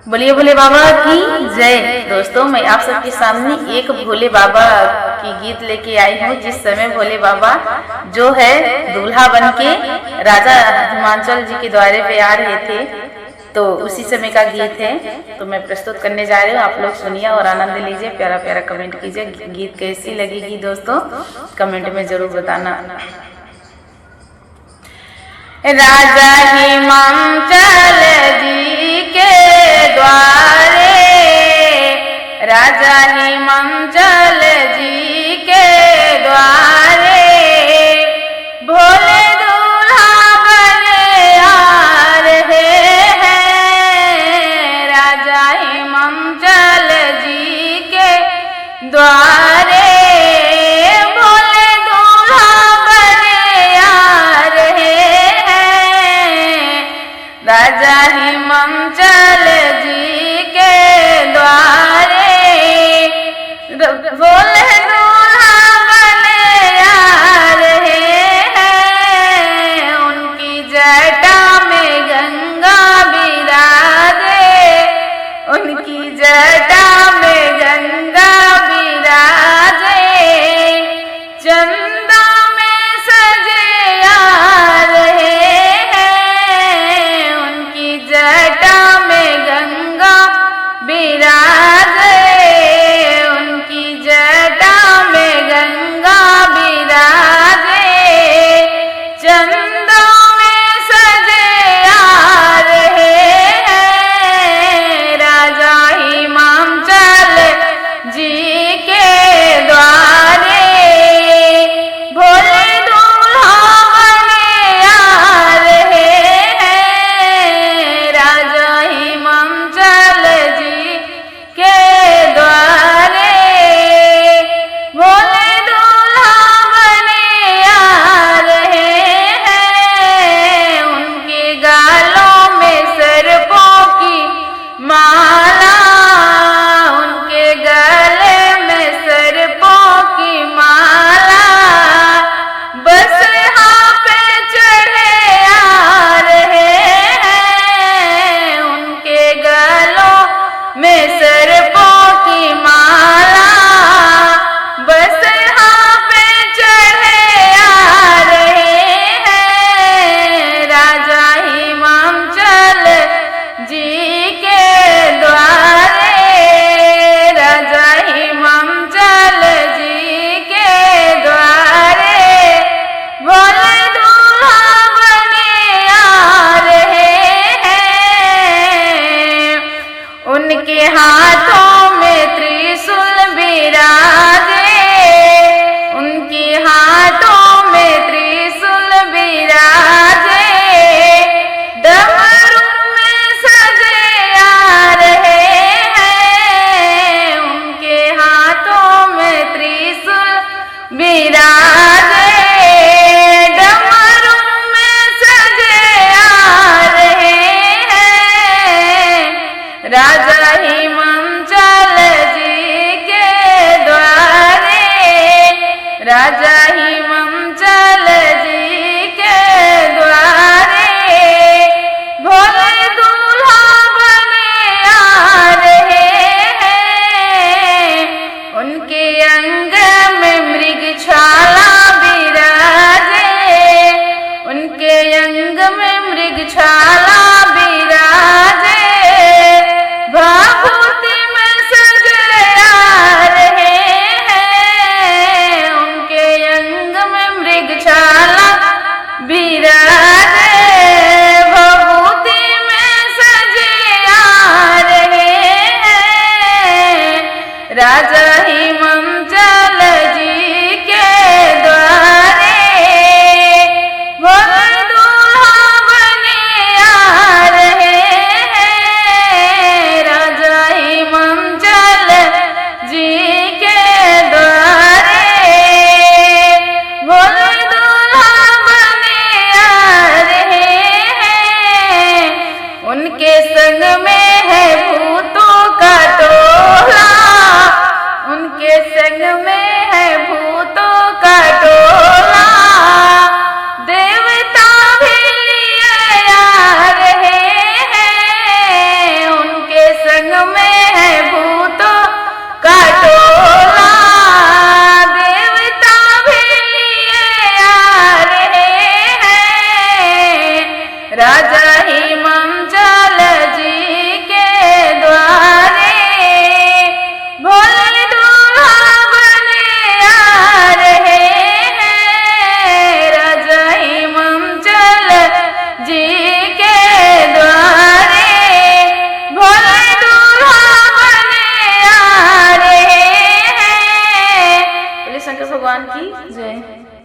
बोलिए भोले बाबा की जय। दोस्तों, मैं आप सबके सामने एक भोले बाबा की गीत लेके आई हूँ। जिस समय भोले बाबा जो है दूल्हा बन के राजा हिमाचल जी के द्वारे पे आ रहे थे, तो उसी समय का गीत है। तो मैं प्रस्तुत करने जा रही हूँ, आप लोग सुनिए और आनंद लीजिए। प्यारा प्यारा कमेंट कीजिए, गीत कैसी लगेगी दोस्तों कमेंट में जरूर बताना। राजा हिमाचल जी के द्वारे, राजा हिमाचल जी के द्वारे भोले दूल्हा बने आ रहे हैं। राजा हिमाचल जी के द्वारे भोले दूल्हा बने आ रहे हैं। राजा हिमाचल जी के द्वारे भोले दूल्हा बने आ रहे हैं। उनकी जटा में गंगा बिराजे, उनकी जटा में गंगा बिराजे, चंदा में सजे आ रहे हैं। उनकी जटा में गंगा बिराजे, उनकी जटा में गंगा बिराजे, चंदा में सजे आ रहे हैं। राजा हिमाचल जी के द्वारे भोले दूल्हा बने आ रहे हैं। राजा हिमाचल जी के द्वारे भोले दूल्हा बने आ रहे हैं। उनके गालों में सर्पों की माला, उनके गले में सर्पों की माला, बस यहाँ पे चढ़े आ रहे हैं। उनके गलों में सर्पों की माला, बस यहाँ पे चढ़े आ रहे हैं। राजा हिमाचल जी के द्वारे, राजा हिमाचल जी के द्वारे भोले दूल्हा बने आ रहे हैं। उनके हाथों में त्रिशूल बिराजे, उनके हाथों में त्रिशूल बिराजे, डमरू में सजे आ रहे हैं। उनके हाथों में त्रिशूल बिराजे, डमरू में सजे आ रहे हैं। राजा हिमाचल जी के द्वारे, राजा हिमाचल जी के द्वारे भोले दूल्हा बने आ रहे हैं। उनके अंग में मृगछाला बिराजे, उनके अंग में मृगछाला बिराजे, भाभूति में सजे आ रहे हैं। उनके अंग में मृगछाला बिराजे, भाभूति में सजे आ रहे हैं। राजा हिमाचल जी के द्वारे भोले दूल्हा बने आ रहे हैं। राजा हिमाचल जी के द्वारे भोले दूल्हा बने आ रहे हैं। उनके संग में है